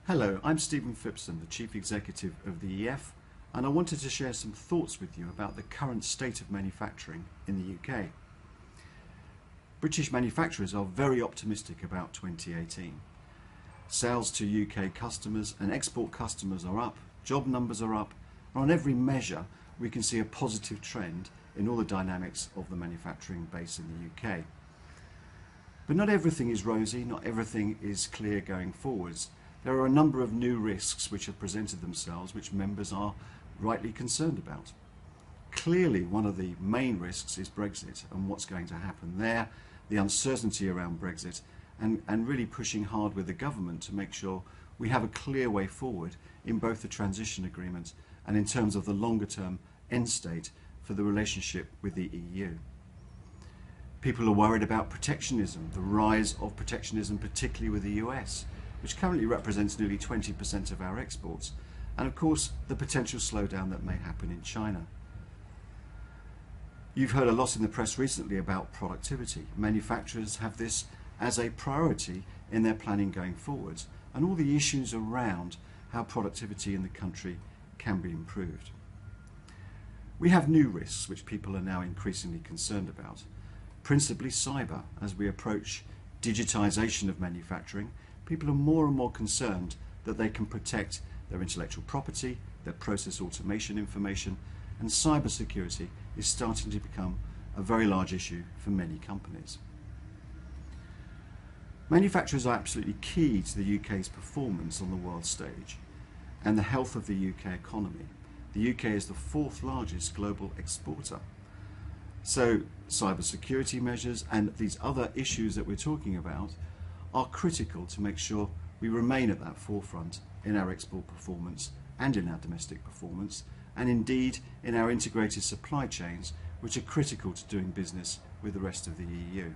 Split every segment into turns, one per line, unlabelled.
Hello, I'm Stephen Phipson, the Chief Executive of the EF, and I wanted to share some thoughts with you about the current state of manufacturing in the UK. British manufacturers are very optimistic about 2018. Sales to UK customers and export customers are up, job numbers are up, and on every measure we can see a positive trend in all the dynamics of the manufacturing base in the UK. But not everything is rosy, not everything is clear going forwards. There are a number of new risks which have presented themselves which members are rightly concerned about. Clearly one of the main risks is Brexit and what's going to happen there, the uncertainty around Brexit, and really pushing hard with the government to make sure we have a clear way forward in both the transition agreement and in terms of the longer term end state for the relationship with the EU. People are worried about protectionism, the rise of protectionism particularly with the US, which currently represents nearly 20% of our exports, and of course the potential slowdown that may happen in China. You've heard a lot in the press recently about productivity. Manufacturers have this as a priority in their planning going forwards, and all the issues around how productivity in the country can be improved. We have new risks which people are now increasingly concerned about, principally cyber. As we approach digitisation of manufacturing, people are more and more concerned that they can protect their intellectual property, their process automation information, and cybersecurity is starting to become a very large issue for many companies. Manufacturers are absolutely key to the UK's performance on the world stage and the health of the UK economy. The UK is the fourth largest global exporter. So cybersecurity measures and these other issues that we're talking about are critical to make sure we remain at that forefront in our export performance and in our domestic performance, and indeed in our integrated supply chains, which are critical to doing business with the rest of the EU.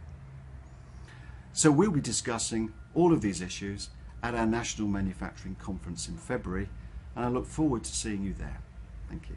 So we'll be discussing all of these issues at our National Manufacturing Conference in February, and I look forward to seeing you there. Thank you.